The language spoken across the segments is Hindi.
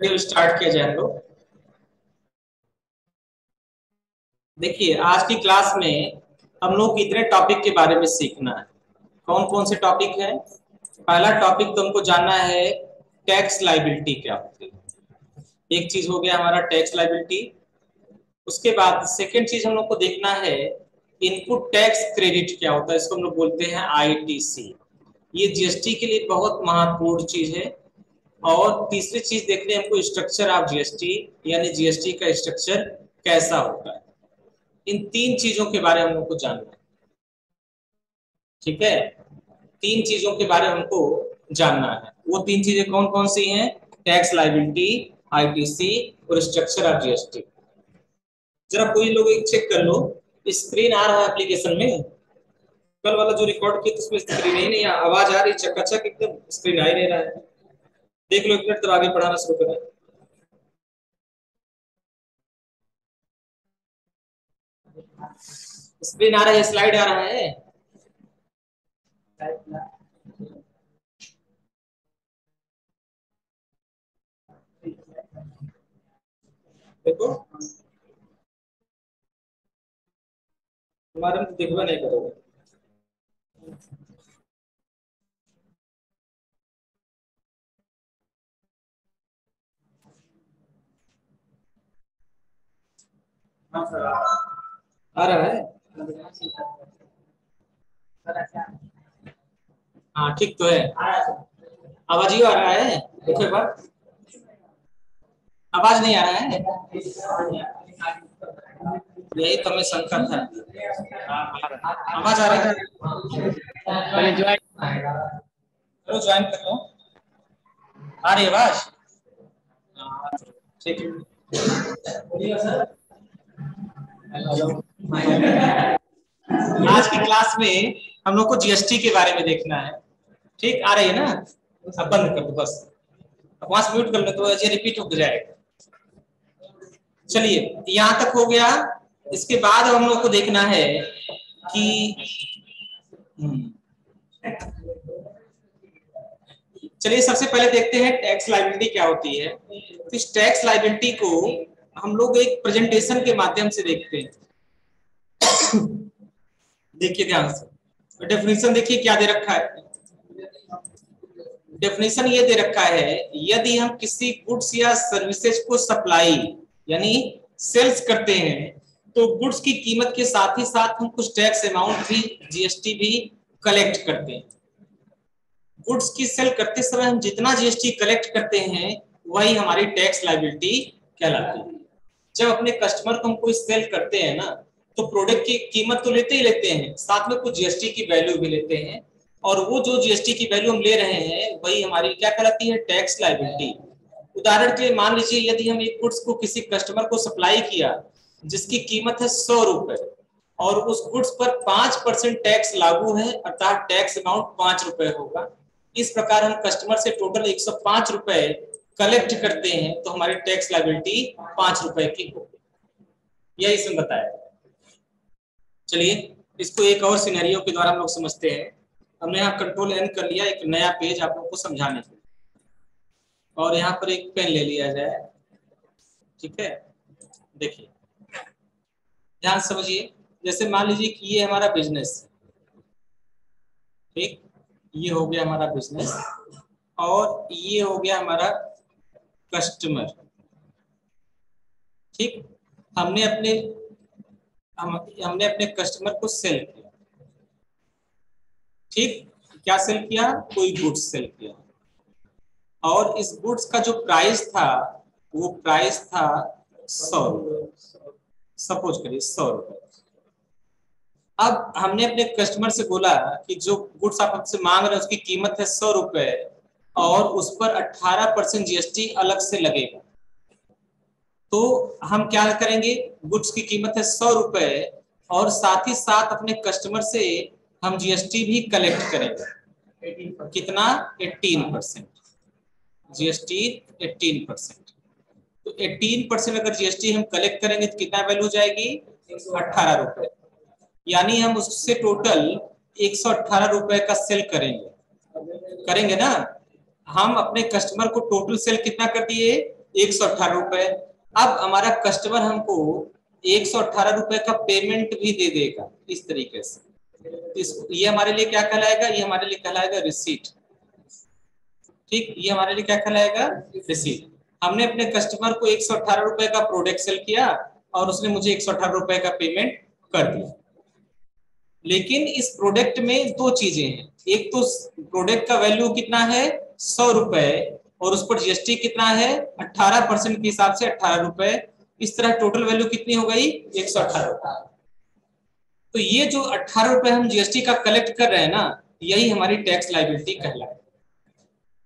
वीडियो स्टार्ट किया जाए हम लोग। देखिए, आज की क्लास में हम लोग इतने टॉपिक के बारे में सीखना है। कौन कौन से टॉपिक है? पहला टॉपिक तुमको जानना है, टैक्स लाइबिलिटी क्या होती है। एक चीज हो गया हमारा टैक्स लाइबिलिटी। उसके बाद सेकेंड चीज हम लोग को देखना है, इनपुट टैक्स क्रेडिट क्या होता है। इसको हम लोग बोलते हैं आईटीसी। ये जीएसटी के लिए बहुत महत्वपूर्ण चीज है। और तीसरी चीज देखने हमको स्ट्रक्चर ऑफ जीएसटी, यानी जीएसटी का स्ट्रक्चर कैसा होता है। इन तीन चीजों के बारे में हम लोग को जानना है। ठीक है, तीन चीजों के बारे में हमको जानना है। वो तीन चीजें कौन कौन सी हैं? टैक्स लाइबिलिटी, आईटीसी और स्ट्रक्चर ऑफ जीएसटी। जरा कोई लोग एक चेक कर लो, स्क्रीन आ रहा है एप्लीकेशन में। कल वाला जो रिकॉर्ड किया उसमें स्क्रीन ही नहीं, आवाज आ रही चकाचक एकदम, स्क्रीन आ ही नहीं रहा है। देख लो, एक मिनट तब आगे पढ़ाना शुरू करें। स्क्रीन आ रहा है, स्लाइड आ रहा है। देखो, तुम्हारे में तो दिखवा नहीं करोगे। आ रहा है। हाँ ठीक तो है। आवाज ही आ रहा है। देखो एक बार, आवाज नहीं आ रहा है। यही तो हमें शंका था। आवाज आ रहा है। पहले ज्वाइन चलो ज्वाइन कर लो। आ रही है आवाज? हाँ, ठीक है। आज की क्लास में हम लोग को जीएसटी के बारे में देखना है। ठीक, आ रही है ना? अब बंद कर दो बस। अब वहां से म्यूट कर लो तो ऐसे रिपीट हो जाएगा। चलिए, यहां तक हो गया। इसके बाद हम लोग को देखना है कि चलिए सबसे पहले देखते हैं टैक्स लायबिलिटी क्या होती है। तो इस टैक्स लायबिलिटी को हम लोग एक प्रेजेंटेशन के माध्यम से देखते हैं। देखिए ध्यान से, डेफिनेशन देखिए क्या दे रखा है। डेफिनेशन ये दे रखा है, यदि हम किसी गुड्स या सर्विसेज को सप्लाई यानी सेल्स करते हैं तो गुड्स की कीमत के साथ ही साथ हम कुछ टैक्स अमाउंट भी, जीएसटी भी कलेक्ट करते हैं। गुड्स की सेल करते समय हम जितना जीएसटी कलेक्ट करते हैं वही हमारी टैक्स लायबिलिटी कहलाती है। जब अपने कस्टमर को हम कोई सेल करते हैं ना, तो प्रोडक्ट की कीमत तो लेते ही लेते हैं, साथ में कुछ जीएसटी की वैल्यू भी लेते हैं। और वो जो जीएसटी की वैल्यू हम ले रहे हैं वही हमारी क्या कहलाती है? Tax liability. उदाहरण के लिए मान लीजिए, यदि हम एक गुड्स को किसी कस्टमर को सप्लाई किया जिसकी कीमत है 100 रुपए, और उस गुड्स पर 5% टैक्स लागू है, अर्थात टैक्स अमाउंट 5 रुपए होगा। इस प्रकार हम कस्टमर से टोटल 105 रुपए कलेक्ट करते हैं, तो हमारी टैक्स लायबिलिटी 5 रुपए की होगी। यही इसमें बताया। चलिए, इसको एक और सिनेरियो के द्वारा हम लोग समझते हैं। हमने यहाँ कंट्रोल एन कर लिया, एक नया पेज आप लोग को समझाने के लिए। और यहाँ पर एक पेन ले लिया जाए। ठीक है, देखिए ध्यान समझिए। जैसे मान लीजिए कि ये हमारा बिजनेस, ठीक, ये हो गया हमारा बिजनेस और ये हो गया हमारा कस्टमर। ठीक, हमने अपने हमने अपने कस्टमर को सेल किया। ठीक, क्या सेल किया? कोई गुड्स सेल किया। और इस गुड्स का जो प्राइस था वो प्राइस था 100 रुपए। सपोज करिए 100 रुपए। अब हमने अपने कस्टमर से बोला कि जो गुड्स आप हमसे मांग रहे हैं उसकी कीमत है 100 रुपए, और उस पर 18% जीएसटी अलग से लगेगा। तो हम क्या करेंगे? गुड्स की कीमत है 100 रुपए, और साथ ही साथ अपने कस्टमर से हम जीएसटी भी कलेक्ट करेंगे। कितना? 18%। जीएसटी 18%। तो 18% अगर जीएसटी हम कलेक्ट करेंगे तो कितना वैल्यू जाएगी? 18 रुपए। यानी हम उससे टोटल 118 रुपए का सेल करेंगे। करेंगे ना? हम अपने कस्टमर को टोटल सेल कितना कर दिए? 118 रुपए। अब हमारा कस्टमर हमको 118 रुपए का पेमेंट भी दे देगा इस तरीके से। ये हमारे लिए क्या कहलाएगा? ये हमारे लिए कहलाएगा रिसीट। ठीक, ये हमारे लिए क्या कहलाएगा? रिसीट। हमने अपने कस्टमर को 118 रुपए का प्रोडक्ट सेल किया और उसने मुझे 118 रुपए का पेमेंट कर दिया। लेकिन इस प्रोडक्ट में दो चीजें हैं। एक तो प्रोडक्ट का वैल्यू कितना है 100 रुपए और उस पर जीएसटी कितना है 18% के हिसाब से 18 रुपए। इस तरह टोटल वैल्यू कितनी हो गई 118 रुपए। तो ये जो 18 रुपए हम जीएसटी का कलेक्ट कर रहे हैं ना, यही हमारी टैक्स लायबिलिटी कहलाए।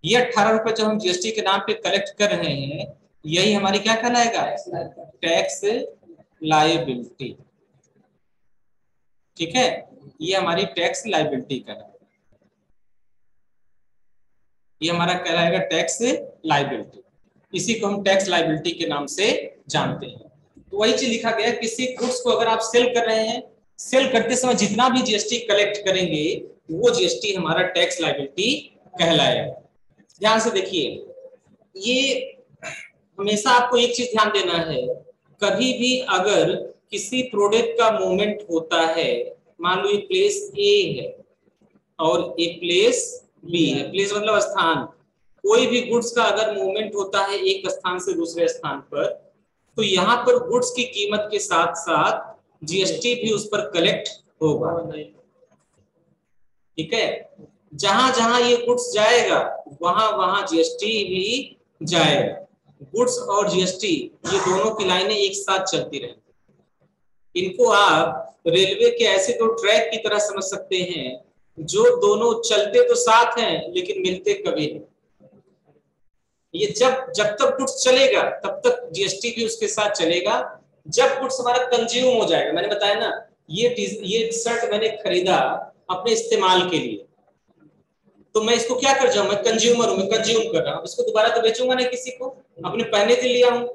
ये 18 रुपए जो हम जीएसटी के नाम पे कलेक्ट कर रहे हैं, यही हमारी क्या कहलाएगा? Tax liability. ठीक है, ये हमारी टैक्स लायबिलिटी कहलाएगा। ये हमारा कहलाएगा टैक्स लायबिलिटी। इसी को हम टैक्स लायबिलिटी के नाम से जानते हैं। तो वही चीज लिखा गया, किसी गुड्स को अगर आप सेल कर रहे हैं, सेल करते समय जितना भी जीएसटी कलेक्ट करेंगे वो जीएसटी हमारा टैक्स लायबिलिटी कहलाएगा। ध्यान से देखिए, ये हमेशा आपको एक चीज ध्यान देना है, कभी भी अगर किसी प्रोडक्ट का मूवमेंट होता है, मान लो ये प्लेस ए है और एक प्लेस बी है, प्लेस मतलब स्थान, कोई भी गुड्स का अगर मूवमेंट होता है एक स्थान से दूसरे स्थान पर, तो यहाँ पर गुड्स की कीमत के साथ साथ जीएसटी भी उस पर कलेक्ट होगा। ठीक है, जहां जहां ये गुड्स जाएगा वहां वहां जीएसटी भी जाएगा। गुड्स और जीएसटी ये दोनों की लाइनें एक साथ चलती रहेंगी। इनको आप रेलवे के ऐसे दो ट्रैक की तरह समझ सकते हैं जो दोनों चलते तो साथ हैं लेकिन मिलते कभी नहीं। ये जब तक गुड्स चलेगा तब तक जीएसटी भी उसके साथ चलेगा। जब गुड्स हमारा कंज्यूम हो जाएगा, मैंने बताया ना, ये शर्ट मैंने खरीदा अपने इस्तेमाल के लिए, तो मैं इसको क्या कर जाऊं, मैं कंज्यूमर हूं, मैं कंज्यूम कर रहा हूं, इसको दोबारा तो बेचूंगा नहीं किसी को, अपने पहने से लिया हूं,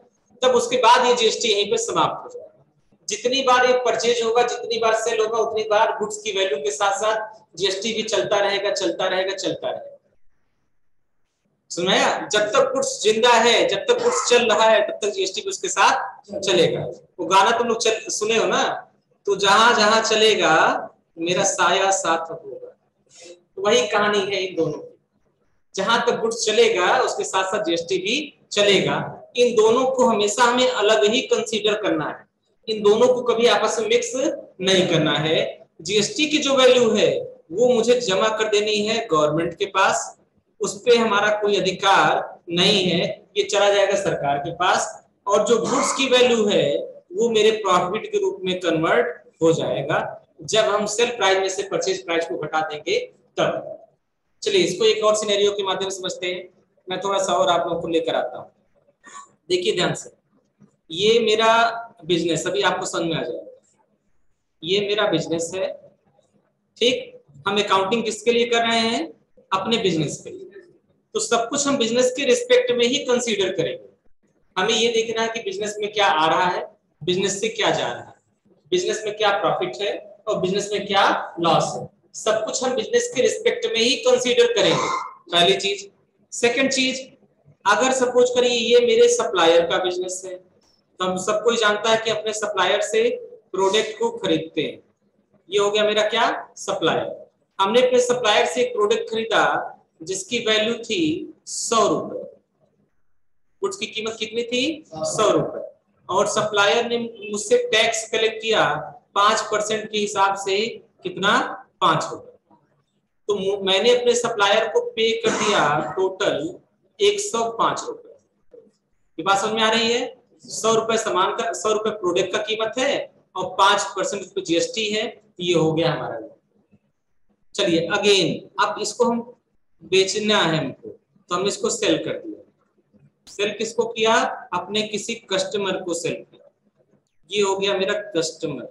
तब उसके बाद ये जीएसटी यहीं पे समाप्त हो जाएगा। जितनी बार ये परचेज होगा, जितनी बार सेल होगा, उतनी बार गुड्स की वैल्यू के साथ साथ जीएसटी भी चलता रहेगा, चलता रहेगा, चलता रहेगा। सुनाया? जब तक गुड्स जिंदा है, जब तक गुड्स चल रहा है, तब तक जीएसटी भी उसके साथ चलेगा। वो गाना तुम लोग सुने हो ना, तो जहां जहां चलेगा मेरा साया साथ होगा। तो वही कहानी है इन दोनों की। जहां तक गुड्स चलेगा उसके साथ साथ जीएसटी भी चलेगा। इन दोनों को हमेशा हमें अलग ही कंसीडर करना है, इन दोनों को कभी आपस में मिक्स नहीं करना है। जीएसटी की जो वैल्यू है वो मुझे जमा कर देनी है गवर्नमेंट के पास, उस पे हमारा कोई अधिकार नहीं है, ये चला जाएगा सरकार के पास। और जो गुड्स की वैल्यू है वो मेरे प्रॉफिट के रूप में कन्वर्ट हो जाएगा जब हम सेल प्राइस में से परचेज प्राइस को घटा देंगे तब। चलिए इसको एक और सिनेरियो के माध्यम से समझते हैं। मैं थोड़ा सा और आप लोगों को लेकर आता हूँ। देखिए ध्यान से, ये मेरा बिजनेस, अभी आपको समझ में आ जाएगा, ये मेरा बिजनेस है। ठीक, हम अकाउंटिंग किसके लिए कर रहे हैं? अपने बिजनेस के लिए। तो सब कुछ हम बिजनेस के रिस्पेक्ट में ही कंसीडर करेंगे। हमें ये देखना है कि बिजनेस में क्या आ रहा है, बिजनेस से क्या जा रहा है, बिजनेस में क्या प्रॉफिट है और बिजनेस में क्या लॉस है। सब कुछ हम बिजनेस के रिस्पेक्ट में ही कंसीडर करेंगे, पहली चीज। सेकंड चीज, अगर सपोज करिए ये मेरे सप्लायर का बिजनेस है, तो हम सबको जानता है कि अपने सप्लायर से प्रोडक्ट को खरीदते हैं। ये हो गया मेरा क्या? सप्लायर। हमने अपने सप्लायर से एक प्रोडक्ट खरीदा जिसकी वैल्यू थी 100 रुपए। गुड्स की कीमत कितनी थी? 100 रुपए। और सप्लायर ने मुझसे टैक्स कलेक्ट किया 5% के हिसाब से, कितना? 5 रुपए। तो मैंने अपने सप्लायर को पे कर दिया टोटल 105 रुपए। ये बात समझ में आ रही है? 100 रुपए सामान का, 100 रुपए प्रोडक्ट का कीमत है और 5% उस पर जीएसटी है। ये हो गया हमारा। चलिए अगेन, अब इसको हम बेचना है हमको, तो हमने इसको सेल कर दिया। सेल किसको किया? अपने किसी कस्टमर को सेल किया। ये हो गया मेरा कस्टमर,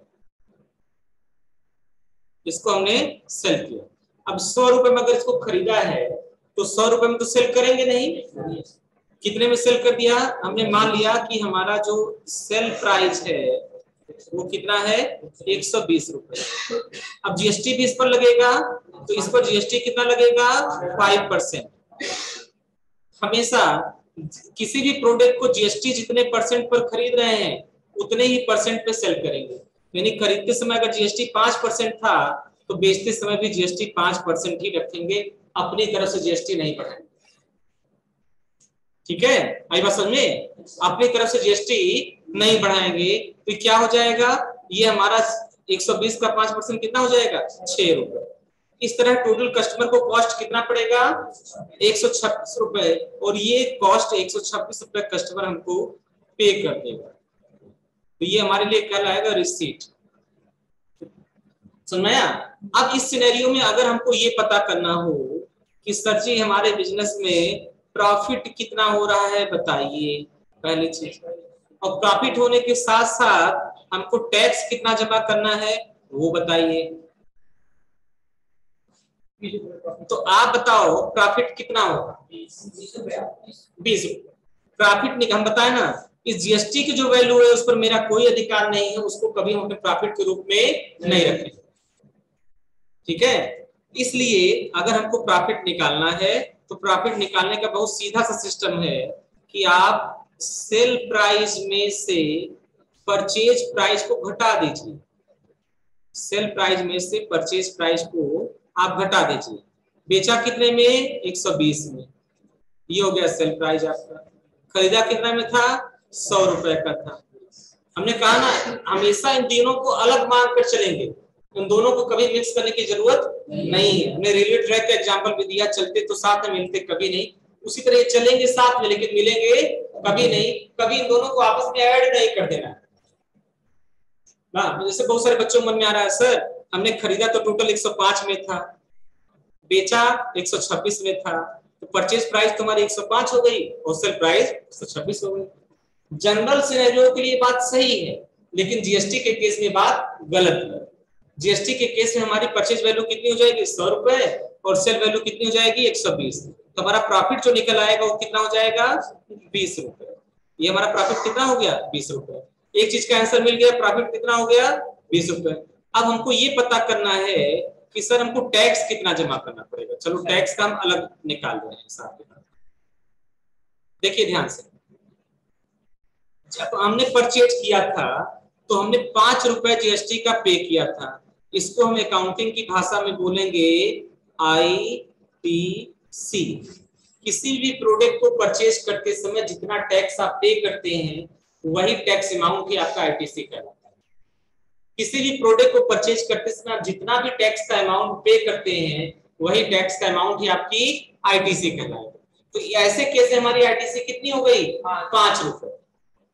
इसको हमने सेल किया। अब 100 रुपए में अगर इसको खरीदा है तो 100 रुपए में तो सेल करेंगे नहीं। कितने में सेल कर दिया हमने? मान लिया कि हमारा जो सेल प्राइस है वो कितना है? 120 रुपए। अब जीएसटी भी इस पर लगेगा, तो इस पर जीएसटी कितना लगेगा? 5%। हमेशा किसी भी प्रोडक्ट को जीएसटी जितने परसेंट पर खरीद रहे हैं उतने ही परसेंट पे सेल करेंगे। यानी खरीदते समय अगर जीएसटी 5% था तो बेचते समय भी जीएसटी 5% ही रखेंगे, अपनी तरफ से जीएसटी नहीं बढ़ाएंगे। ठीक है, आई बात समझ में? अपनी तरफ से जीएसटी नहीं बढ़ाएंगे तो क्या हो जाएगा, ये हमारा 120 का 5% कितना हो जाएगा, 6 रुपए। इस तरह टोटल कस्टमर को कॉस्ट कितना पड़ेगा, 126 रुपए, और ये कॉस्ट 126 रुपए कस्टमर हमको पे कर देगा। तो ये हमारे लिए कहलाएगा रिसीट। समझ में आया? अब इस सिनेरियो में अगर हमको ये पता करना हो कि सर जी हमारे बिजनेस में प्रॉफिट कितना हो रहा है बताइए, पहली चीज। और प्रॉफिट होने के साथ साथ हमको टैक्स कितना जमा करना है वो बताइए। तो आप बताओ प्रॉफिट कितना होगा, 20 रुपए। प्रॉफिट हम बताए ना, इस जीएसटी की जो वैल्यू है उस पर मेरा कोई अधिकार नहीं है, उसको कभी हम अपने प्रॉफिट के रूप में नहीं रखेंगे। ठीक है, इसलिए अगर हमको प्रॉफिट निकालना है तो प्रॉफिट निकालने का बहुत सीधा सा सिस्टम है कि आप सेल प्राइस में से परचेज प्राइस को घटा दीजिए। सेल प्राइस में से परचेज प्राइस को आप घटा दीजिए। बेचा कितने में, 120 में, ये हो गया सेल प्राइस आपका। खरीदा कितना में था, 100 रुपए का था। हमने कहा ना हमेशा इन तीनों को अलग मान कर चलेंगे, उन दोनों को कभी मिक्स करने की जरूरत नहीं है। हमने रेलवे ट्रैक का एग्जांपल भी दिया, चलते तो साथ में मिलते कभी नहीं, उसी तरह चलेंगे साथ में लेकिन मिलेंगे कभी नहीं। कभी इन दोनों को आपस में ऐड नहीं कर देना। जैसे बहुत सारे बच्चों मन में आ रहा है, सर हमने खरीदा तो टोटल 105 में था, बेचा 126 में था, तो परचेज प्राइस तुम्हारी 105 हो गई और सेल प्राइस 126 हो गई। जनरल सिनेरियो के लिए बात सही है, लेकिन जीएसटी के केस में बात गलत है। जीएसटी के केस में हमारी परचेज वैल्यू कितनी हो जाएगी, 100 रुपए, और सेल वैल्यू कितनी हो जाएगी, 120। तो हमारा प्रॉफिट जो निकल आएगा वो कितना हो जाएगा, 20 रुपए। ये हमारा प्रॉफिट कितना हो गया, 20 रुपए। एक चीज का आंसर मिल गया, प्रॉफिट कितना हो गया, 20 रुपए। अब हमको ये पता करना है कि सर हमको टैक्स कितना जमा करना पड़ेगा। चलो टैक्स का हम अलग निकाल रहे हैं साथ में, देखिए ध्यान से। जब हमने परचेज किया था तो हमने 5 रुपए जीएसटी का पे किया था। इसको हम अकाउंटिंग की भाषा में बोलेंगे आईटीसी। किसी भी प्रोडक्ट को परचेज करते समय जितना टैक्स आप पे करते हैं वही टैक्स अमाउंट ही आपका आईटीसी कहलाता है। किसी भी प्रोडक्ट को परचेज करते समय आप जितना भी टैक्स का अमाउंट पे करते हैं वही टैक्स का अमाउंट ही आपकी आईटीसी कहलाएगा। तो ऐसे कैसे हमारी आईटीसी कितनी हो गई, 5 रुपए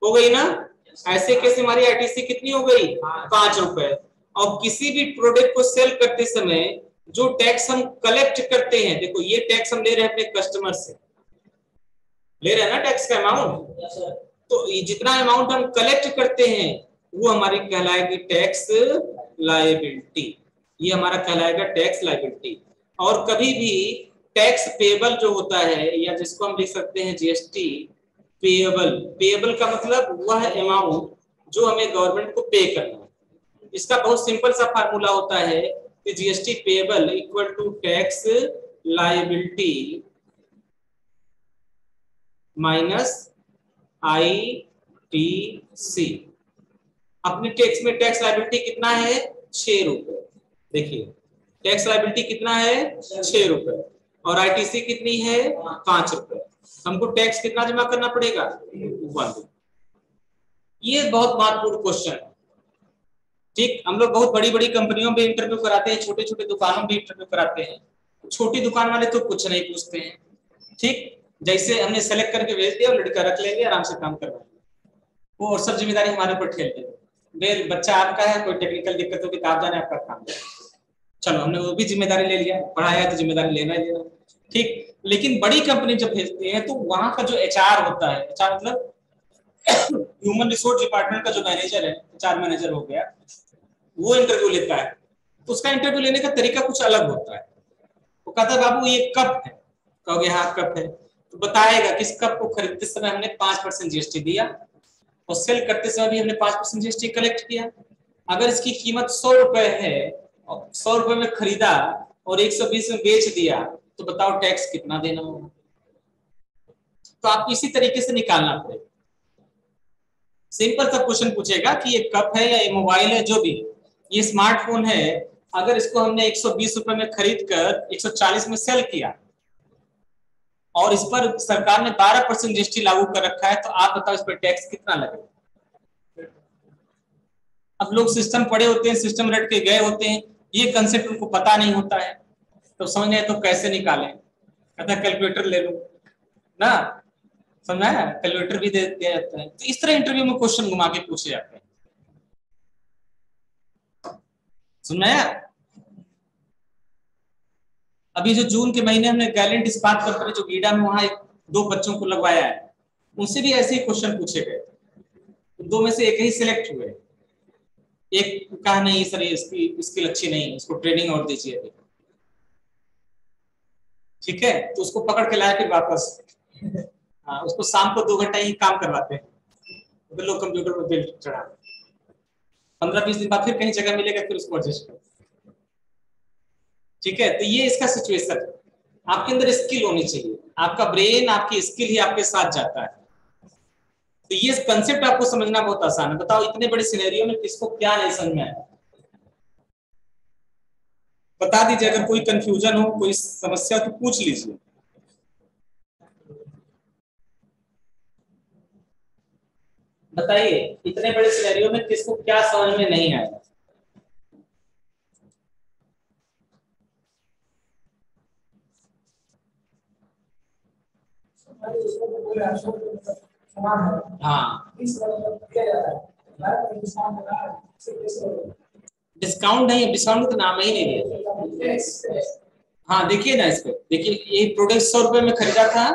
हो गई ना। ऐसे कैसे हमारी आईटीसी कितनी हो गई, 5 रुपए। और किसी भी प्रोडक्ट को सेल करते समय जो टैक्स हम कलेक्ट करते हैं, देखो ये टैक्स हम ले रहे हैं अपने कस्टमर से, ले रहे हैं ना टैक्स का अमाउंट, तो जितना अमाउंट हम कलेक्ट करते हैं वो हमारी कहलाएगी टैक्स लायबिलिटी। ये हमारा कहलाएगा टैक्स लायबिलिटी। और कभी भी टैक्स पेबल जो होता है, या जिसको हम लिख सकते हैं जीएसटी पेएबल। पेएबल का मतलब वह अमाउंट जो हमें गवर्नमेंट को पे करना है। इसका बहुत सिंपल सा फार्मूला होता है कि GST payable equal to tax liability minus ITC. अपने टैक्स में टैक्स लायबिलिटी कितना है, 6 रुपए। देखिए टैक्स लायबिलिटी कितना है, 6 रुपए, और आईटीसी कितनी है, 5 रुपए। हमको टैक्स कितना जमा करना पड़ेगा, 1। ये बहुत महत्वपूर्ण क्वेश्चन है। ठीक, हम लोग बहुत बड़ी बड़ी कंपनियों में इंटरव्यू कराते हैं, छोटे छोटे दुकानों में इंटरव्यू कराते हैं। छोटी दुकान वाले तो कुछ नहीं पूछते हैं। ठीक, जैसे हमने सेलेक्ट करके भेज दिया, लड़का रख लेंगे, आराम से काम करवाएंगे, वो और सब जिम्मेदारी हमारे ऊपर ठेल देंगे। बच्चा आपका है, कोई टेक्निकल दिक्कत हो किताब जाने आपका काम है, चलो हमने वो भी जिम्मेदारी ले लिया, पढ़ाया तो जिम्मेदारी लेना ही लेना। ठीक, लेकिन बड़ी कंपनी जब भेजते हैं तो वहां का जो एचआर होता है, एचआर मतलब ह्यूमन रिसोर्स डिपार्टमेंट का जो मैनेजर है, एचआर मैनेजर हो गया, वो इंटरव्यू लेता है। तो उसका इंटरव्यू लेने का तरीका कुछ अलग होता है। वो कहता है बाबू ये कप है, कहोगे हाँ कप है, तो बताएगा किस कप को खरीदते समय हमने 5% जीएसटी दिया और सेल करते समय भी हमने 5% जीएसटी कलेक्ट किया। अगर इसकी कीमत 100 रुपए है और 100 रुपए में खरीदा और 120 में बेच दिया तो बताओ टैक्स कितना देना होगा। तो आपको इसी तरीके से निकालना पड़ेगा। सिंपल सा क्वेश्चन पूछेगा कि ये कप है या ये मोबाइल है, जो भी ये स्मार्टफोन है, अगर इसको हमने 120 रुपए में खरीद कर 140 में सेल किया और इस पर सरकार ने 12% जीएसटी लागू कर रखा है, तो आप बताओ इस पर टैक्स कितना लगेगा। अब लोग सिस्टम पढ़े होते हैं, सिस्टम रट के गए होते हैं, ये कंसेप्ट उनको पता नहीं होता है, तो समझ नहीं तो कैसे निकालें, कहता कैलकुलेटर ले लो ना, समझा है, कैलकुलेटर भी दे दिया जाता है। तो इस तरह इंटरव्यू में क्वेश्चन घुमा के पूछे जाते हैं, सुनाया। अभी जो जून के महीने हमने गैलेंट इस्पात कंपनी जो गीडा में वहां 2 बच्चों को लगवाया है, उनसे भी ऐसे ही क्वेश्चन पूछे गए, 2 में से एक ही सिलेक्ट हुए। एक कहा नहीं सर इसकी स्किल अच्छी नहीं, इसको ट्रेनिंग और दीजिए, ठीक है, तो उसको पकड़ के लाया फिर वापस। हाँ, उसको शाम को 2 घंटा ही काम करवाते हैं, तो लोग कंप्यूटर पर बिल चढ़ा, 15-20 दिन बाद फिर कहीं जगह मिलेगा, फिर उसको एडजस्ट कर, ठीक है। तो ये इसका सिचुएशन है। आपके अंदर स्किल होनी चाहिए, आपका ब्रेन, आपकी स्किल ही आपके साथ जाता है। तो ये कंसेप्ट आपको समझना बहुत आसान है। बताओ इतने बड़े सिनेरियो में किसको क्या नहीं समझ में आया, बता दीजिए। अगर कोई कंफ्यूजन हो, कोई समस्या तो पूछ लीजिए। बताइए इतने बड़े सिनेरियो में किसको क्या समझ में नहीं आया। हाँ, डिस्काउंट नहीं है, डिस्काउंट तो नाम ही नहीं दिया। हाँ देखिए ना, इस पे देखिए, ये प्रोडक्ट 100 रुपए में खरीदा था,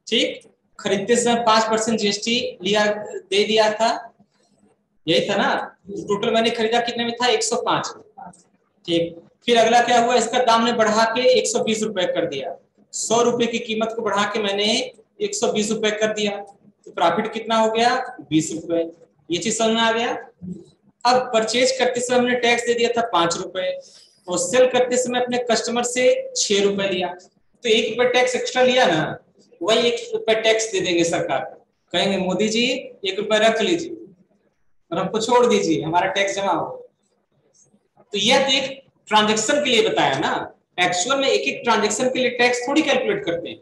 ठीक, खरीदते समय 5% जीएसटी लिया, दे दिया था, यही था ना। टोटल मैंने खरीदा कितने में था, 105 में, ठीक। फिर अगला क्या हुआ, इसका दाम ने बढ़ा के 120 रुपए कर दिया, 100 रुपए की कीमत को बढ़ा के मैंने 120 रुपए कर दिया, तो प्रॉफिट कितना हो गया, 20 रुपए। ये चीज समझ में आ गया। अब परचेज करते समय हमने टैक्स दे दिया था 5 रुपए, और सेल करते समय अपने कस्टमर से 6 रुपए लिया, तो 1 रुपए टैक्स एक्स्ट्रा लिया ना, वही 1 रुपए टैक्स दे देंगे सरकार को, कहेंगे मोदी जी 1 रुपए रख लीजिए और हमको छोड़ दीजिए, हमारा टैक्स जमा हो। तो यह तो एक ट्रांजेक्शन के लिए बताया ना, एक्चुअल में एक एक ट्रांजेक्शन के लिए टैक्स थोड़ी कैलकुलेट करते हैं,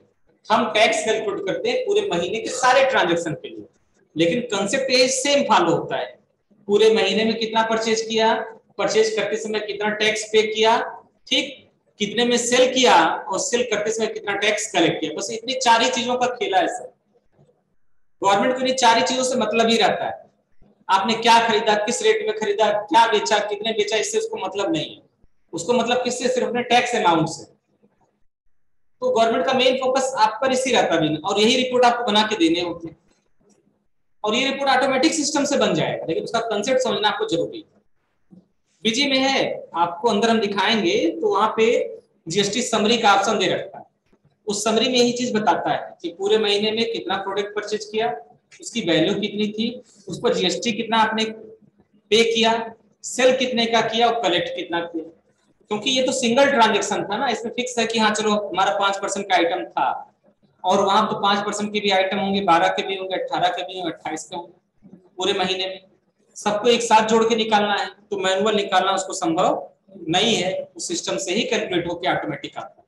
हम टैक्स कैलकुलेट करते हैं पूरे महीने के सारे ट्रांजेक्शन के लिए, लेकिन कंसेप्ट ये सेम फॉलो होता है। पूरे महीने में कितना परचेज किया, परचेज करते समय कितना टैक्स पे किया, ठीक, कितने में सेल किया और सेल करते समय कितना टैक्स कलेक्ट किया, बस इतनी 4 ही चीजों का खेला है सर। गवर्नमेंट को इन 4 ही चीजों से मतलब ही रहता है, आपने क्या खरीदा, किस रेट में खरीदा, क्या बेचा, कितने बेचा, इससे उसको मतलब नहीं है। उसको मतलब किससे, सिर्फ अपने टैक्स अमाउंट से। तो गवर्नमेंट का मेन फोकस आप पर इसी रहता भी, और यही रिपोर्ट आपको बना के देने होते हैं, और ये रिपोर्ट ऑटोमेटिक सिस्टम से बन जाएगा, लेकिन उसका कंसेप्ट समझना आपको जरूरी है। बीजी में है, आपको अंदर हम दिखाएंगे तो वहां पे जीएसटी समरी का ऑप्शन दे रखा है, उस समरी में यही चीज बताता है कि पूरे महीने में कितना प्रोडक्ट परचेज किया, उसकी वैल्यू कितनी थी, उस पर जीएसटी कितना आपने पे किया, सेल कितने का किया और कलेक्ट कितना किया। क्योंकि ये तो सिंगल ट्रांजेक्शन था ना, इसमें फिक्स है कि हाँ चलो हमारा 5% का आइटम था, और वहां तो 5% के भी आइटम होंगे, 12 के भी होंगे, 18 के भी होंगे, 28 के होंगे, पूरे महीने में सबको एक साथ जोड़ के निकालना है, तो मैनुअल निकालना उसको संभव नहीं है, उस सिस्टम से ही कैलकुलेट होकर ऑटोमेटिक आता है,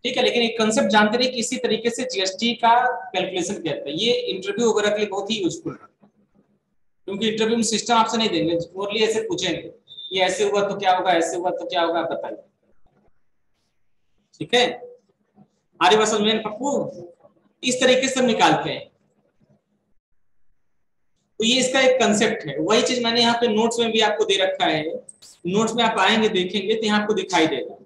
ठीक है। लेकिन एक कंसेप्ट जानते रहे कि इसी तरीके से जीएसटी का कैलकुलेशन किया जाता है। ये इंटरव्यू वगैरह के लिए बहुत ही यूजफुल है, क्योंकि इंटरव्यू में सिस्टम आपसे नहीं देंगे, ओनली ऐसे पूछेंगे ये ऐसे हुआ तो क्या होगा, ऐसे हुआ तो क्या होगा, बताइए, ठीक है। आर्य बात समझ में पप्पू, इस तरीके से हम निकालते हैं। तो ये इसका एक कंसेप्ट है, वही चीज मैंने यहाँ पे नोट्स में भी आपको दे रखा है, नोट्स में आप आएंगे देखेंगे तो यहाँ आपको दिखाई देगा।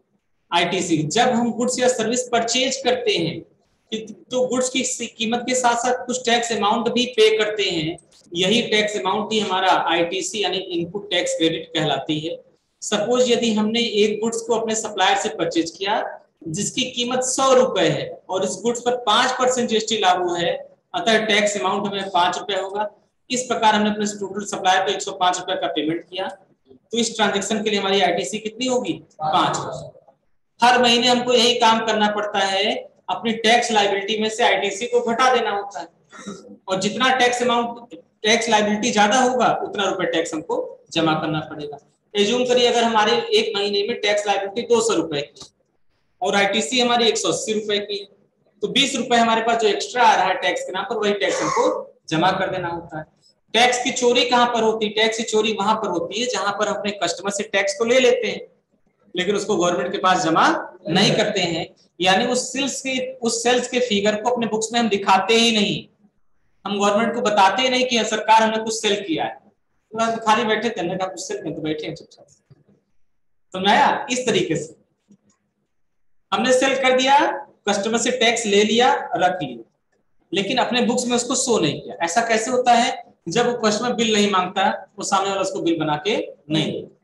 आईटीसी, जब हम गुड्स या सर्विस परचेज करते हैं तो गुड्स की कीमत के साथ साथ कुछ टैक्स अमाउंट भी पे करते हैं, यही टैक्स अमाउंट ही हमारा आईटीसी यानी इनपुट टैक्स क्रेडिट कहलाती है। सपोज यदि हमने एक गुड्स को अपने सप्लायर से परचेज किया जिसकी कीमत 100 रुपए है और इस गुड्स पर 5% जीएसटी लागू है, अतः टैक्स अमाउंट हमें 5 रुपए होगा। इस प्रकार हमने अपने टोटल सप्लायर को 105 रुपए का पेमेंट किया, तो इस ट्रांजेक्शन के लिए हमारी आईटीसी कितनी होगी, 5। हर महीने हमको यही काम करना पड़ता है अपनी टैक्स लायबिलिटी में से आईटीसी को घटा देना होता है, और जितना टैक्स अमाउंट टैक्स लायबिलिटी ज्यादा होगा उतना रुपए टैक्स हमको जमा करना पड़ेगा। एज्यूम करिए अगर हमारे एक महीने में टैक्स लायबिलिटी 200 रुपए की और आईटीसी हमारी 180 रुपए की, तो 20 रुपए हमारे पास जो एक्स्ट्रा आ रहा है टैक्स के नाम पर, वही टैक्स हमको जमा कर देना होता है। टैक्स की चोरी कहां पर होती है? टैक्स की चोरी वहां पर होती है जहां पर अपने कस्टमर से टैक्स तो ले लेते हैं लेकिन उसको गवर्नमेंट के पास जमा नहीं करते हैं, यानी उस सेल्स के फिगर को अपने बुक्स में हम दिखाते ही नहीं, हम गवर्नमेंट को बताते ही नहीं कि सरकार हमने कुछ सेल किया है, तो खाली बैठे थे ना, कुछ सेल तो बैठे हैं चुपचाप। समझाया? इस तरीके से हमने सेल कर दिया, कस्टमर से टैक्स ले लिया, रख लिया, लेकिन अपने बुक्स में उसको शो नहीं किया। ऐसा कैसे होता है? जब वो कस्टमर बिल नहीं मांगता, वो सामने वाला उसको बिल बना के नहीं देता,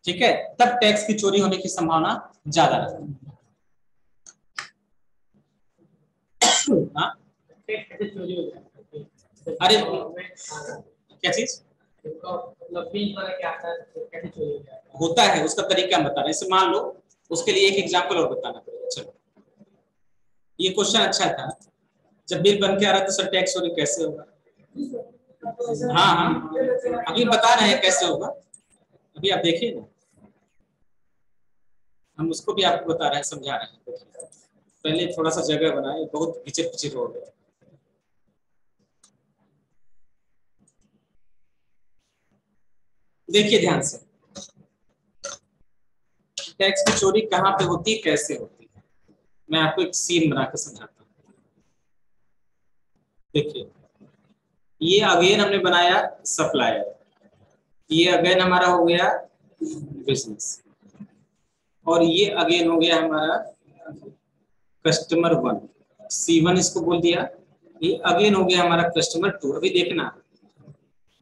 ठीक है, तब टैक्स की चोरी होने की संभावना ज्यादा रहती है। हाँ? अरे क्या चीज होता है, उसका तरीका हम बता रहे हैं। इसे मान लो, उसके लिए एक एग्जांपल और बताना पड़ेगा। चलो, ये क्वेश्चन अच्छा था, जब बिल बन के आ रहा तो सर टैक्स चोरी कैसे होगा? हाँ हाँ, अभी बता रहे हैं कैसे होगा, अभी आप देखिए ना, हम उसको भी आपको बता रहे हैं, समझा रहे हैं। पहले थोड़ा सा जगह बनाए, बहुत पिचर पिचर हो गया। देखिए ध्यान से, टैक्स की चोरी कहाँ पे होती है, कैसे होती है, मैं आपको एक सीन बना के समझाता हूँ। देखिए, ये अगेन हमने बनाया सप्लायर, ये अगेन हमारा हो गया बिजनेस, और ये अगेन हो गया हमारा कस्टमर 1, C1 इसको बोल दिया। ये अगेन हो गया हमारा कस्टमर 2। अभी देखना,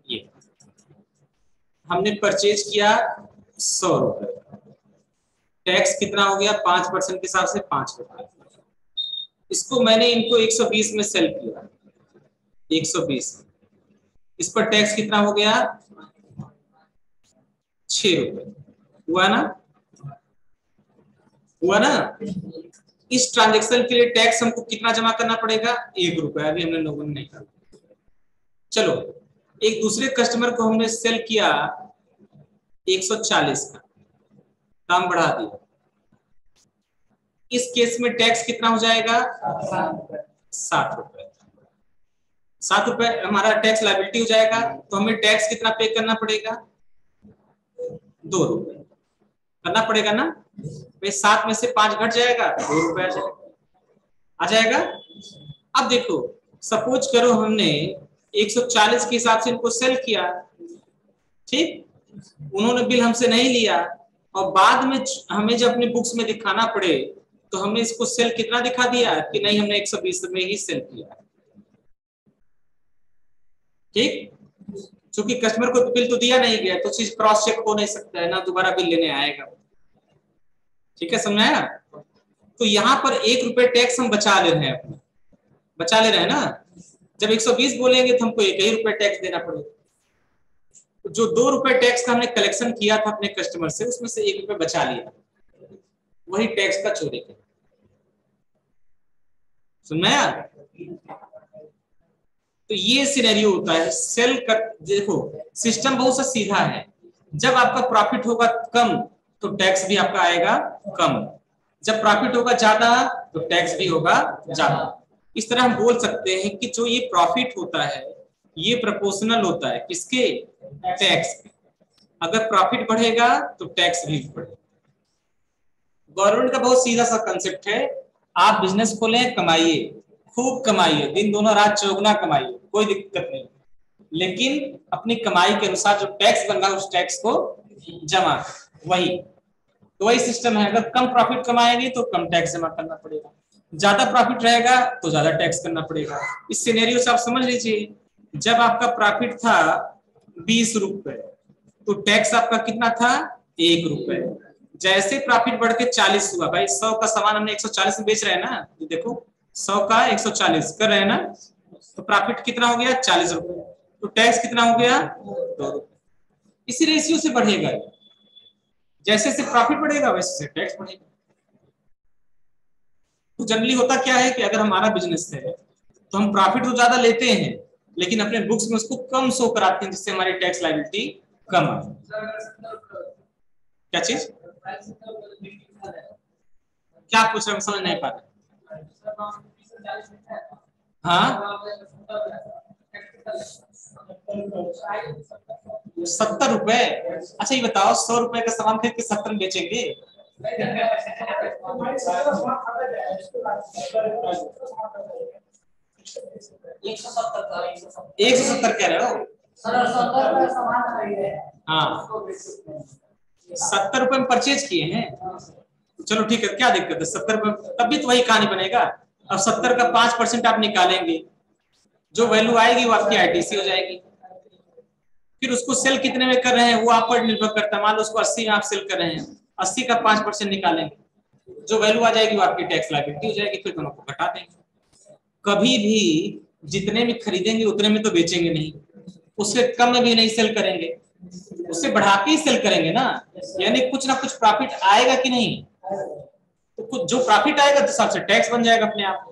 ये हमने परचेज किया 100 रुपए, टैक्स कितना हो गया? 5% के हिसाब से 5 रुपए। इसको मैंने इनको 120 में सेल किया, 120, इस पर टैक्स कितना हो गया? 6 रुपए। हुआ ना? हुआ ना? इस ट्रांजेक्शन के लिए टैक्स हमको कितना जमा करना पड़ेगा? 1 रुपया। अभी हमने लोगों ने नहीं कहा। चलो, एक दूसरे कस्टमर को हमने सेल किया 140 का, दाम बढ़ा दिया, इस केस में टैक्स कितना हो जाएगा? 7 रुपए। 7 रुपए हमारा टैक्स लायबिलिटी हो जाएगा, तो हमें टैक्स कितना पे करना पड़ेगा? 2 रुपए करना पड़ेगा ना? भाई 7 में से 5 घट जाएगा, 2 रुपए आ जाएगा। अब देखो, सपोज करो हमने 140 के हिसाब से इनको सेल किया, ठीक, उन्होंने बिल हमसे नहीं लिया, और बाद में हमें जब अपने बुक्स में दिखाना पड़े तो हमने इसको सेल कितना दिखा दिया कि नहीं, हमने 120 में ही सेल किया, ठीक, क्योंकि कस्टमर को बिल तो दिया नहीं गया, तो चीज क्रॉस चेक हो नहीं सकता है ना, दोबारा बिल लेने आएगा। ठीक है, समझाया? तो यहाँ पर 1 रुपए टैक्स हम बचा ले रहे हैं, अपना बचा ले रहे हैं ना। जब 120 बोलेंगे तो हमको 1 ही रुपए टैक्स देना पड़ेगा। तो जो 2 रुपए टैक्स का हमने कलेक्शन किया था अपने कस्टमर से, उसमें से 1 रुपए बचा लिया, वही टैक्स का चोरी किया। सुनाया? तो ये सिनेरियो होता है सेल कर। देखो, सिस्टम बहुत सा सीधा है, जब आपका प्रॉफिट होगा कम तो टैक्स भी आपका आएगा कम, जब प्रॉफिट होगा ज्यादा तो टैक्स भी होगा ज्यादा। इस तरह हम बोल सकते हैं कि जो ये प्रॉफिट होता है ये प्रोपोर्शनल होता है किसके? टैक्स के। अगर प्रॉफिट बढ़ेगा तो टैक्स भी बढ़ेगा। गवर्नमेंट का बहुत सीधा सा कंसेप्ट है, आप बिजनेस खोलें, कमाइए, खूब कमाइए, दिन दोनों रात चौगुना कमाइए, कोई दिक्कत नहीं, लेकिन अपनी कमाई के अनुसार जो टैक्स बन रहा है उस टैक्स को जमा, वही तो वही सिस्टम है। अगर कम प्रॉफिट कमाएंगे तो कम टैक्स जमा करना पड़ेगा, ज्यादा प्रॉफिट रहेगा तो ज्यादा टैक्स करना पड़ेगा। इस सिनेरियो से आप समझ लीजिए, जब आपका प्रॉफिट था 20 रुपए तो टैक्स आपका कितना था? 1 रुपए। जैसे प्रॉफिट बढ़ के 40 हुआ, भाई 100 का सामान हमने 140 में बेच रहे हैं ना, तो देखो 100 का 140 कर रहे हैं ना, तो प्रॉफिट कितना हो गया? 40 रुपए। तो टैक्स कितना हो गया? 2 रुपए। इसी रेशियो से बढ़ेगा, जैसे से प्रॉफिट बढ़ेगा वैसे से टैक्स बढ़ेगा। तो जनरली होता क्या है कि अगर हमारा बिजनेस है तो हम प्रॉफिट तो ज्यादा लेते हैं लेकिन अपने बुक्स में उसको कम शो कराते हैं जिससे हमारी टैक्स लायबिलिटी कम आए। क्या चीज, क्या पूछ रहे हैं समझ नहीं पा रहे। हाँ 70 रुपए। अच्छा ये बताओ 100 रुपए का सामान खरीद के 70 में बेचेंगे? 170 कह रहे हो? हाँ 70 रुपए में परचेज किए हैं, चलो ठीक है, क्या दिक्कत है 70 रुपए, तब भी तो वही कहानी बनेगा। अब 70 का 5% आप निकालेंगे, जो वैल्यू आएगी वो आपकी आईटीसी हो जाएगी। फिर उसको सेल कितने में कर रहे हैं वो आप पर निर्भर करता है। मान लो उसको 80 में आप सेल कर रहे हैं, 80 का 5% निकालेंगे, जो वैल्यू आ जाएगी वो आपकी टैक्स लायबिलिटी हो जाएगी, फिर दोनों को घटा देंगे। कभी भी जितने में खरीदेंगे उतने में तो बेचेंगे नहीं, उससे कम में भी नहीं सेल करेंगे, उससे बढ़ा के ही सेल करेंगे ना, यानी कुछ ना कुछ प्रॉफिट आएगा कि नहीं। तो कुछ जो प्रॉफिट आएगा तो सबसे टैक्स बन जाएगा अपने आप।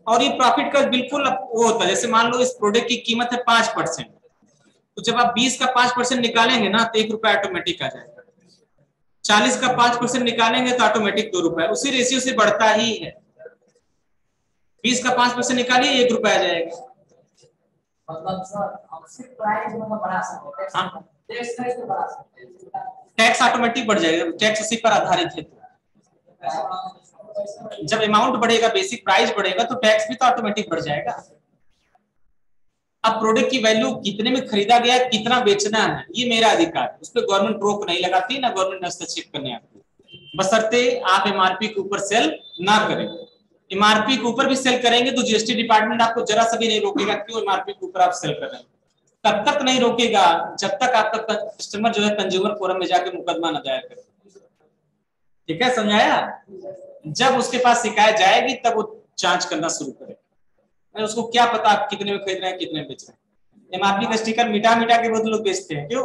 और ये प्रॉफिट का बिल्कुल वो होता है, जैसे मान लो इस प्रोडक्ट की कीमत है 5%, तो जब आप 20 का 5% निकालेंगे ना तो 1 रुपया ऑटोमेटिक आ जाएगा। 40 का 5% निकालेंगे तो ऑटोमेटिक 2 रुपए, उसी रेशियो से बढ़ता ही है। 20 का 5% निकालिए 1 रुपया आ जाएगा। टैक्स ऑटोमेटिक बढ़ जाएगा, टैक्स उसी पर आधारित है। जब अमाउंट बढ़ेगा, बेसिक प्राइस बढ़ेगा तो टैक्स भी तो ऑटोमेटिक बढ़ जाएगा। अब प्रोडक्ट की वैल्यू कितने में खरीदा गया, कितना बेचना है, ये मेरा अधिकार है, उस पर गवर्नमेंट रोक नहीं लगाती, ना गवर्नमेंट हस्तक्षेप करने आती, बशर्ते आप एमआरपी के ऊपर सेल ना करें। एमआरपी के ऊपर भी सेल करेंगे तो जीएसटी डिपार्टमेंट आपको जरा सा भी नहीं रोकेगा क्यों एमआरपी के ऊपर आप सेल कर रहे हैं। तब तक नहीं रोकेगा जब तक आपका कस्टमर जो है कंज्यूमर फोरम में जाके मुकदमा न दायर करे। ठीक है, समझाया? जब उसके पास शिकायत जाएगी तब वो जांच करना शुरू करेगा। उसको क्या पता आप कितने में खरीद रहे हैं कितने में बेच रहे हैं। एमआरपी का स्टिकर मिटा मिटा के बहुत लोग बेचते हैं, क्यों?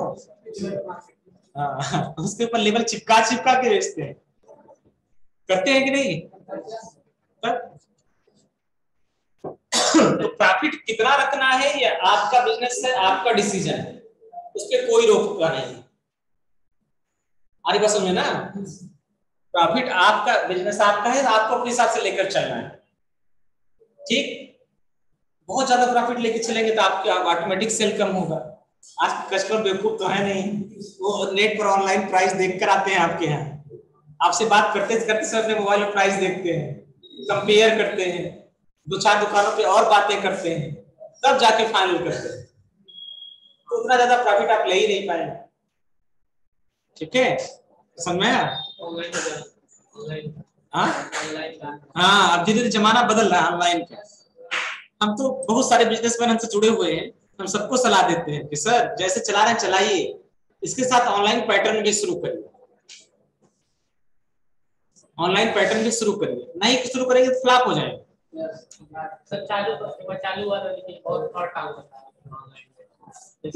हाँ, उसके ऊपर लेबल चिपका चिपका के बेचते हैं, करते हैं कि नहीं? तो प्रॉफिट कितना रखना है ये आपका बिजनेस है, आपका डिसीजन है, उस पर कोई रोक नहीं। आरी बात समझे ना? प्रॉफिट आपका, बिजनेस आपका है, आपको अपने हिसाब से लेकर चलना है। ठीक, बहुत ज्यादा प्रॉफिट लेके चलेंगे तो आपके ऑटोमेटिक सेल कम होगा। आज कस्टमर बेवकूफ तो है नहीं, वो नेट पर ऑनलाइन प्राइस देखकर आते हैं आपके यहाँ, आपसे बात करते करते सर अपने मोबाइल में प्राइस देखते हैं, कंपेयर करते हैं, 2-4 दुकानों पे और बातें करते हैं, तब जाके फाइनल करते हैं। तो उतना ज्यादा प्रॉफिट आप ले ही नहीं पाएंगे। ठीक है, समझ में आया? हाँ, अब धीरे धीरे जमाना बदल रहा है ऑनलाइन का। हम तो बहुत सारे बिजनेसमैन हमसे जुड़े हुए हैं, हम सबको सलाह देते हैं कि सर जैसे चला रहे हैं चलाइए, इसके साथ ऑनलाइन पैटर्न भी शुरू करिए, ऑनलाइन पैटर्न भी शुरू करिए, नहीं शुरू करेंगे तो फ्लॉप हो जाएगा।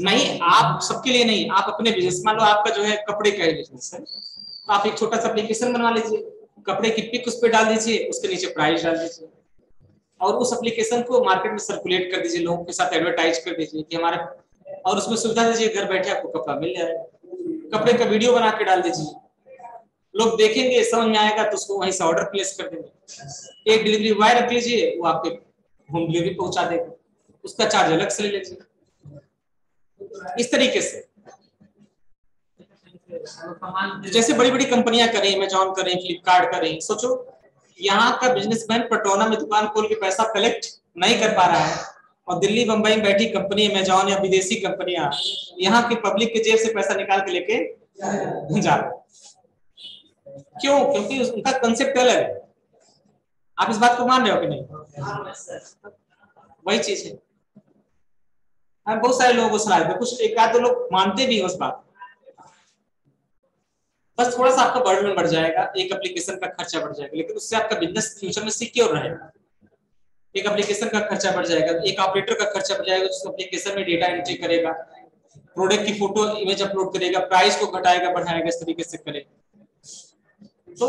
नहीं, आप सबके लिए नहीं, आप अपने बिजनेस, मान लो आपका जो है कपड़े का बिजनेस है तो आप एक छोटा सा एप्लीकेशन बनवा लीजिए, कपड़े की पिक उस पर डाल दीजिए, उसके नीचे प्राइस डाल दीजिए और उस एप्लीकेशन को मार्केट में सर्कुलेट कर दीजिए, लोगों के साथ एडवर्टाइज कर दीजिए कि हमारे, और उसमें सुविधा दीजिए घर बैठे आपको कपड़ा मिल जाएगा। कपड़े का वीडियो बना के डाल दीजिए, लोग देखेंगे, समझ में आएगा तो उसको वहीं से ऑर्डर प्लेस कर देंगे। एक डिलीवरी बॉय रख लीजिए, वो आपके होम डिलीवरी पहुंचा देगा, उसका चार्ज अलग से ले लीजिए। इस तरीके से जैसे बड़ी बड़ी कंपनियां करें, अमेजॉन करें, फ्लिपकार्ट करें, सोचो यहाँ का बिजनेसमैन पटौना में दुकान खोल के पैसा कलेक्ट नहीं कर पा रहा है और दिल्ली बंबई में बैठी कंपनी अमेजॉन या विदेशी कंपनियां यहाँ की पब्लिक के जेब से पैसा निकाल के लेके जा रहे। क्यों? क्योंकि उनका कंसेप्ट अलग है। आप इस बात को मान रहे हो कि नहीं? वही चीज है। हम बहुत सारे लोगों को सलाह देते, कुछ एक आध लोग मानते भी उस बात, बस थोड़ा सा आपका बर्डन बढ़ जाएगा, एक एप्लीकेशन का खर्चा बढ़ जाएगा, लेकिन उससे आपका बिजनेस फ्यूचर में सिक्योर रहेगा। एक एप्लीकेशन का खर्चा बढ़ जाएगा, एक ऑपरेटर का खर्चा बढ़ जाएगा, उस एप्लीकेशन में डेटा एंट्री करेगा, प्रोडक्ट की फोटो इमेज अपलोड करेगा, प्राइस को घटाएगा बढ़ाएगा, इस तरीके से करेगा। तो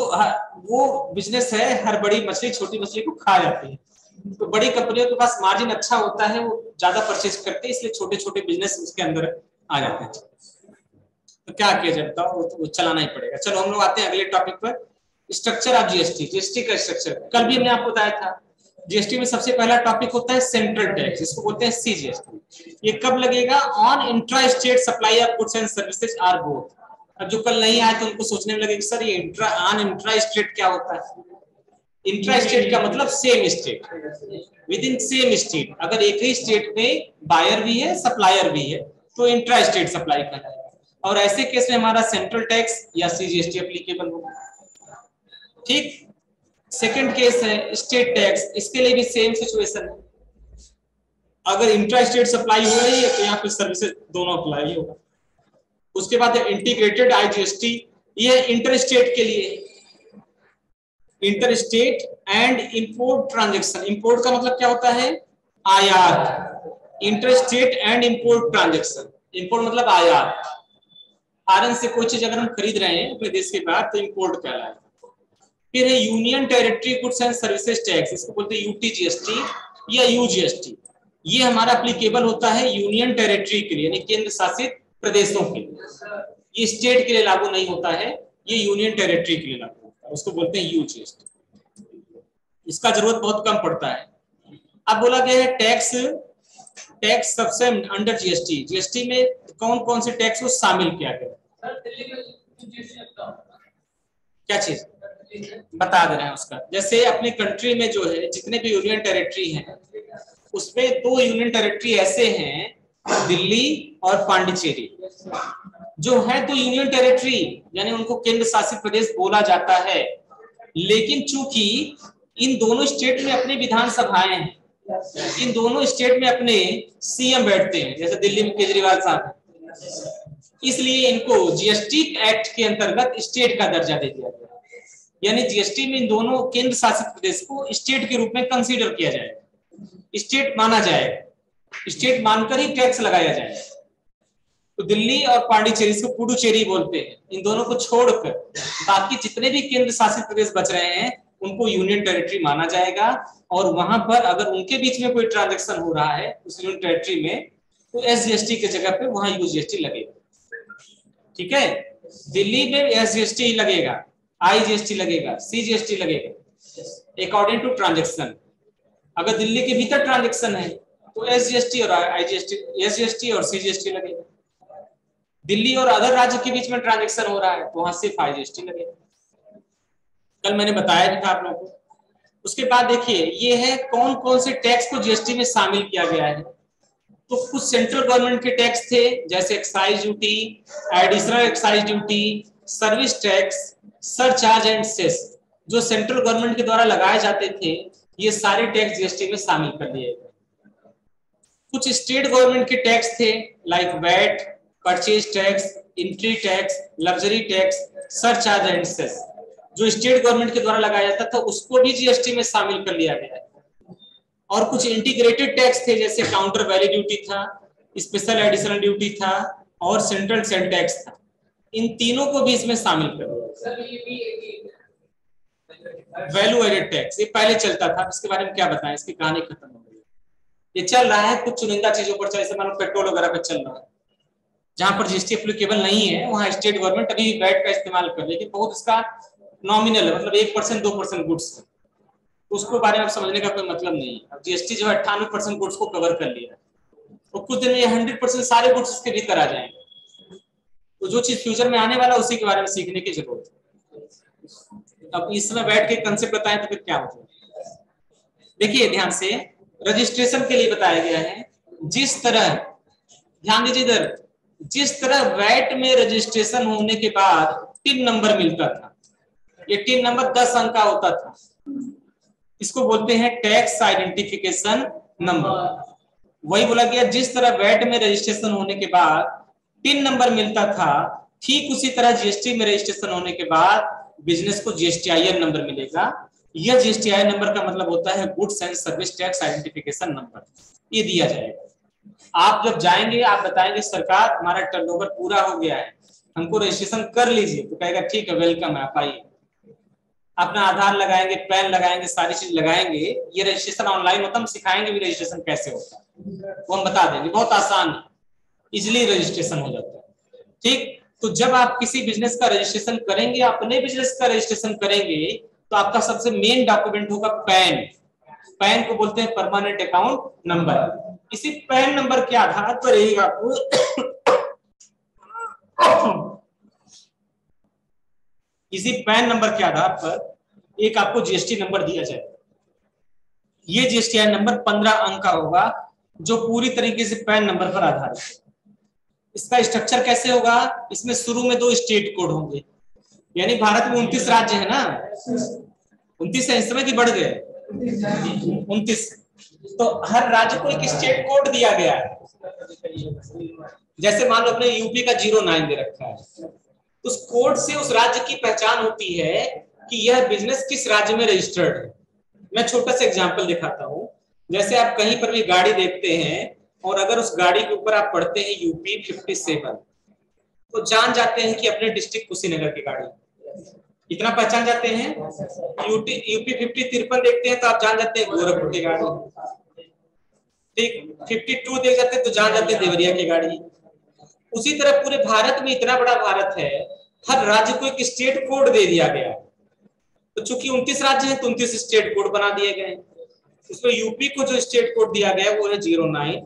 वो बिजनेस है, हर बड़ी मछली छोटी मछली को खा जाती है। तो बड़ी कंपनियों के पास मार्जिन अच्छा होता है, वो ज्यादा परचेज करते हैं, इसलिए छोटे छोटे बिजनेस उसके अंदर आ जाते हैं। तो क्या किया जाए बताओ, वो चलाना ही पड़ेगा। चलो हम लोग आते हैं अगले टॉपिक पर, स्ट्रक्चर ऑफ जीएसटी। जीएसटी का स्ट्रक्चर कल भी हमने आपको बताया था। जीएसटी में सबसे पहला टॉपिक होता है सेंट्रल टैक्स, इसको बोलते हैं सीजीएसटी। ये कब लगेगा? On intra state supply of goods and services are both. अब जो कल नहीं आए तो उनको सोचने में लगे सर ये इंट्रा स्टेट क्या होता है? इंट्रा स्टेट का मतलब same state, with in same state. अगर एक ही स्टेट में बायर भी है सप्लायर भी है तो इंट्रा स्टेट सप्लाई कहलाएगा। और ऐसे केस में हमारा सेंट्रल टैक्स या सीजीएसटी एप्लीकेबल होगा। ठीक। सेकंड केस है स्टेट टैक्स, इसके लिए भी सेम सिचुएशन है। अगर इंट्रा स्टेट सप्लाई हो रही है तो यहाँ पे सर्विसेज दोनों अप्लाई होगा। उसके बाद इंटीग्रेटेड आईजीएसटी, ये इंटर स्टेट के लिए, inter state and import transaction. Import का मतलब क्या होता है? आयात। Inter state and import transaction, import मतलब आयात। फॉरेन से कोई चीज अगर हम खरीद रहे हैं अपने देश के बाहर तो इंपोर्ट कहलाएगा। फिर है union territory goods and services tax, इसको बोलते हैं यूटीजीएसटी या यूजीएसटी। ये हमारा एप्लीकेबल होता है यूनियन टेरिटरी के लिए, यानी केंद्र शासित प्रदेशों के लिए। ये स्टेट के लिए लागू नहीं होता है, ये यूनियन टेरिटरी के लिए लागू होता है, उसको बोलते हैं यूजीएसटी। इसका जरूरत बहुत कम पड़ता है। अब बोला गया है टैक्स, टैक्स सबसे अंडर जीएसटी। जीएसटी में कौन कौन से टैक्स को शामिल किया गया? क्या चीज बता दे रहे हैं उसका। जैसे अपनी कंट्री में जो है जितने भी यूनियन टेरिटरी हैं उसमें 2 यूनियन टेरिटरी ऐसे हैं, दिल्ली और पांडिचेरी, जो है तो यूनियन टेरिटरी यानी उनको केंद्र शासित प्रदेश बोला जाता है। लेकिन चूंकि इन दोनों स्टेट में अपनी विधानसभाएं हैं, इन दोनों स्टेट में अपने सीएम बैठते हैं, जैसे दिल्ली में केजरीवाल साहब, इसलिए इनको जीएसटी एक्ट के अंतर्गत स्टेट का दर्जा दे दिया गया। यानी जीएसटी में इन दोनों केंद्र शासित प्रदेश को स्टेट के रूप में कंसीडर किया जाएगा, स्टेट माना जाएगा, स्टेट मानकर ही टैक्स लगाया जाएगा। तो दिल्ली और पांडिचेरी, इसको पुडुचेरी बोलते हैं, इन दोनों को छोड़कर बाकी जितने भी केंद्र शासित प्रदेश बच रहे हैं उनको यूनियन टेरिटरी माना जाएगा। और वहां पर अगर उनके बीच में कोई ट्रांजैक्शन हो रहा है उस यूनियन टेरिटरी में तो एसजीएसटी की जगह पे वहां यूजीएसटी लगेगा। ठीक है, दिल्ली में एसजीएसटी लगेगा, आईजीएसटी लगेगा, सीजीएसटी लगेगा अकॉर्डिंग टू ट्रांजैक्शन। अगर दिल्ली के भीतर ट्रांजैक्शन है तो एसजीएसटी और आईजीएसटी, एसजीएसटी और सीजीएसटी लगेगा। दिल्ली और अदर राज्य के बीच में ट्रांजैक्शन हो रहा है तो वहां सिर्फ आईजीएसटी लगेगा। कल मैंने बताया भी था आप लोगों को। उसके बाद देखिए ये है कौन कौन से टैक्स को जीएसटी में शामिल किया गया है। तो कुछ सेंट्रल गवर्नमेंट के टैक्स थे जैसे excise duty, additional excise duty, service tax, surcharge and cess, जो सेंट्रल गवर्नमेंट के द्वारा लगाए जाते थे, ये सारे टैक्स जीएसटी में शामिल कर लिए गए। कुछ स्टेट गवर्नमेंट के टैक्स थे like VAT, purchase tax, entry tax, luxury tax, surcharge and cess, जो स्टेट गवर्नमेंट के द्वारा लगाया जाता था उसको भी जीएसटी में शामिल कर लिया गया है। और कुछ इंटीग्रेटेड टैक्स थे जैसे काउंटर वैल्यू ड्यूटी था, स्पेशल एडिशनल ड्यूटी था और सेंट्रल सेल टैक्स था। इन तीनों को भी इसमें शामिल कर दिया। वैल्यू एडेड टैक्स ये पहले चलता था, इसके बारे में क्या बताएं, इसकी कहानी खत्म हो गई। ये चल रहा है कुछ चुनिंदा चीजों पर, जैसे मान लो पेट्रोल वगैरह पर चल रहा है, जहां पर जीएसटी एप्लीकेबल नहीं है वहां स्टेट गवर्नमेंट अभी वैट का इस्तेमाल कर, लेकिन बहुत इसका नॉमिनल है, मतलब 1% 2% गुड्स है, उसको बारे में समझने का कोई मतलब नहीं है। अब जीएसटी जो 98% गुड्स को कवर कर लिया है, तो कुछ दिन में 100% सारे गुड्स उसके भीतर आ जाएंगे। तो जो चीज फ्यूचर में आने वाला उसी के बारे में सीखने की जरूरत है। अब इसमें बैठ के कंसेप्ट बताएं तो फिर क्या होगा। देखिए ध्यान से, रजिस्ट्रेशन के लिए बताया गया है, जिस तरह, ध्यान दीजिए इधर, जिस तरह वैट में रजिस्ट्रेशन होने के बाद टिन नंबर मिलता था, ये टिन नंबर 10 अंक का होता था, इसको बोलते हैं टैक्स आइडेंटिफिकेशन नंबर। वही बोला गया जिस तरह वैट में रजिस्ट्रेशन होने के बाद टिन नंबर मिलता था, ठीक उसी तरह जीएसटी में रजिस्ट्रेशन होने के बाद बिजनेस को जीएसटीआईएन नंबर मिलेगा। यह जीएसटीआईएन नंबर का मतलब होता है goods and service tax identification number, ये दिया जाएगा। आप जब जाएंगे आप बताएंगे सरकार हमारा टर्नओवर पूरा हो गया है, हमको रजिस्ट्रेशन कर लीजिए, तो कहेगा ठीक है वेलकम है आप आइए। अपना आधार लगाएंगे, पैन लगाएंगे, सारी चीज लगाएंगे। ये रजिस्ट्रेशन ऑनलाइन होता है, हम सिखाएंगे भी रजिस्ट्रेशन कैसे होता है, वो हम बता देंगे, बहुत आसान इजिली रजिस्ट्रेशन हो जाता है। ठीक, तो जब आप किसी बिजनेस का रजिस्ट्रेशन करेंगे, अपने बिजनेस का रजिस्ट्रेशन करेंगे, तो आपका सबसे मेन डॉक्यूमेंट होगा पैन। पैन को बोलते हैं परमानेंट अकाउंट नंबर। इसी पैन नंबर के आधार पर ही आपको इसी पैन नंबर के आधार पर एक आपको जीएसटी नंबर दिया जाएगा। ये जीएसटीआई नंबर 15 अंक का होगा, जो पूरी तरीके से पैन नंबर पर आधारित है। इसका स्ट्रक्चर कैसे होगा, इसमें शुरू में 2 स्टेट कोड होंगे, यानी भारत में 29 राज्य है ना, 29 है इस समय की बढ़ गए 29, तो हर राज्य को एक स्टेट कोड दिया गया है। जैसे मान लो अपने यूपी का 09 दे रखा है, उस कोड से उस राज्य की पहचान होती है कि यह बिजनेस किस राज्य में रजिस्टर्ड है। मैं छोटा सा एग्जांपल दिखाता हूं। जैसे आप कहीं पर भी गाड़ी देखते हैं और अगर उस गाड़ी के ऊपर आप पढ़ते हैं यूपी 57, तो जान जाते हैं कि अपने डिस्ट्रिक्ट कुशीनगर की गाड़ी, इतना पहचान जाते हैं। यूपी 53 देखते हैं तो आप जान जाते हैं गोरखपुर की गाड़ी। ठीक, 52 देख जाते हैं तो जान जाते हैं देवरिया की गाड़ी। उसी तरह पूरे भारत में, इतना बड़ा भारत है, हर राज्य को एक स्टेट कोड दे दिया गया। तो चूंकि 29 राज्य हैं तो 29 स्टेट कोड बना दिए गए। उसमें यूपी को जो स्टेट कोड दिया गया है वो है 09,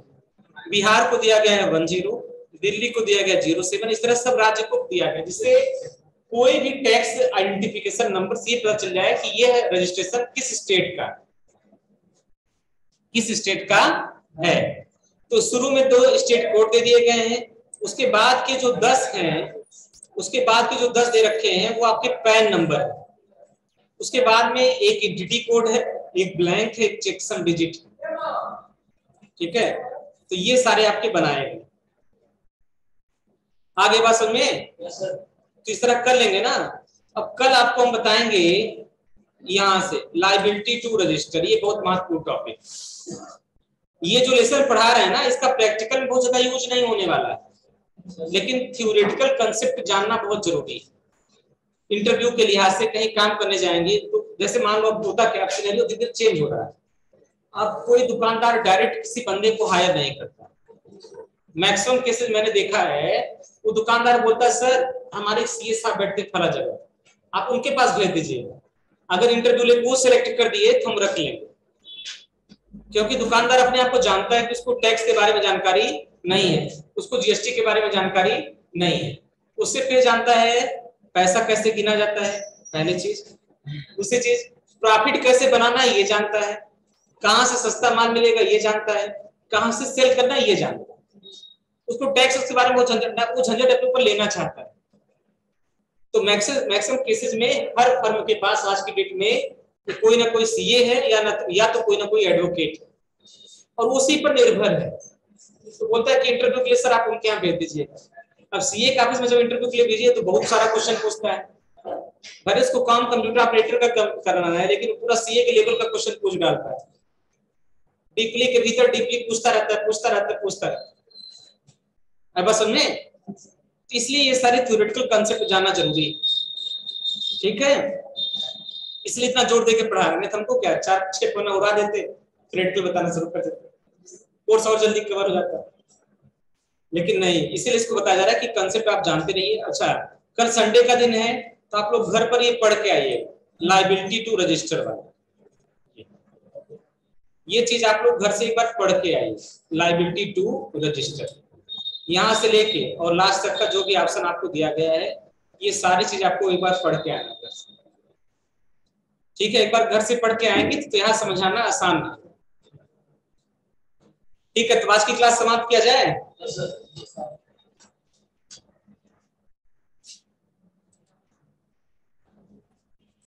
बिहार को दिया गया है 10, दिल्ली को दिया गया 07। इस तरह सब राज्य को दिया गया, जिससे कोई भी टैक्स आइडेंटिफिकेशन नंबर से पता चल जाए कि यह रजिस्ट्रेशन किस स्टेट का है। तो शुरू में 2 स्टेट कोड दे दिए गए हैं। उसके बाद के जो 10 हैं, उसके बाद के जो 10 दे रखे हैं वो आपके पैन नंबर है। उसके बाद में एक एंटिटी कोड है, एक ब्लैंक है, एक चेकसम डिजिट। ठीक है, तो ये सारे आपके बनाए गए। आगे बात समझ में? तो इस तरह कर लेंगे ना। अब कल आपको हम बताएंगे यहां से लायबिलिटी टू रजिस्टर, ये बहुत महत्वपूर्ण टॉपिक। ये जो लेसन पढ़ा रहे हैं ना, इसका प्रैक्टिकल में बहुत ज्यादा यूज नहीं होने वाला है, लेकिन थ्योरेटिकल कंसेप्ट जानना बहुत जरूरी है। इंटरव्यू के लिहाज से कहीं काम करने जाएंगे तो जैसे मान लो अब होता क्या, सिनेरियो धीरे धीरे चेंज हो रहा है। अब कोई दुकानदार डायरेक्ट किसी बंदे को हायर नहीं करता। मैक्सिमम केसेस मैंने देखा है, वो दुकानदार बोलता है सर हमारे सीए साहब बैठते फला जगह, आप उनके पास भेज दीजिए, अगर इंटरव्यू ले वो सिलेक्ट कर दिए तो हम रख लेंगे। क्योंकि दुकानदार अपने आप को जानता है कि उसको टैक्स के बारे में जानकारी नहीं है, उसको जीएसटी के बारे में जानकारी नहीं है। उससे फिर जानता है पैसा कैसे गिना जाता है, पहली चीज। दूसरी चीज प्रॉफिट कैसे बनाना है ये जानता है, कहां से सस्ता माल मिलेगा ये जानता है, कहां से सेल करना है ये जानता है। उसको टैक्स के बारे में वो झंझट अपने ऊपर लेना चाहता है। तो मैक्सिमम केसेस में हर फर्म के पास आज की डेट में कोई ना कोई सीए है या तो कोई ना कोई एडवोकेट है, और उसी पर निर्भर है। तो बोलता है कि इंटरव्यू के लिए सर आप उनके यहाँ भेज दीजिए। अब सीए के ऑफिस में जब इंटरव्यू के लिए भेजिए तो बहुत सारा क्वेश्चन पूछता है। भले इसको काम कंप्यूटर ऑपरेटर का करना है, लेकिन पूरा सीए के लेवल का क्वेश्चन पूछ डालता है। डीपली के भीतर डीपली पूछता रहता है। अब बस समझे, इसलिए ये सारे थ्योरेटिकल कांसेप्ट जानना जरूरी है। ठीक है, इसलिए इतना जोर देके पढ़ा रहे हैं। हमको क्या 4-6 पन्ना उड़ा देते, थ्योरेटिकल बताना शुरू कर देते, कोर्स और जल्दी कवर हो जाता। लेकिन नहीं, इसीलिए इसको बताया जा रहा है कि कांसेप्ट आप जानते रहिए। अच्छा, कल संडे का दिन है तो आप लोग घर पर ये पढ़ के आइए, लायबिलिटी टू रजिस्टर वाला। ये चीज आप लोग घर से एक बार पढ़ के आइए, लायबिलिटी टू रजिस्टर। यहां से लेके और लास्ट तक का जो भी ऑप्शन आपको दिया गया है, ये सारी चीज आपको एक बार पढ़ के आना घर से। ठीक है, एक बार घर से पढ़ के आएंगे तो यहाँ समझाना आसान है। ठीक है, तो आज की क्लास समाप्त किया जाए।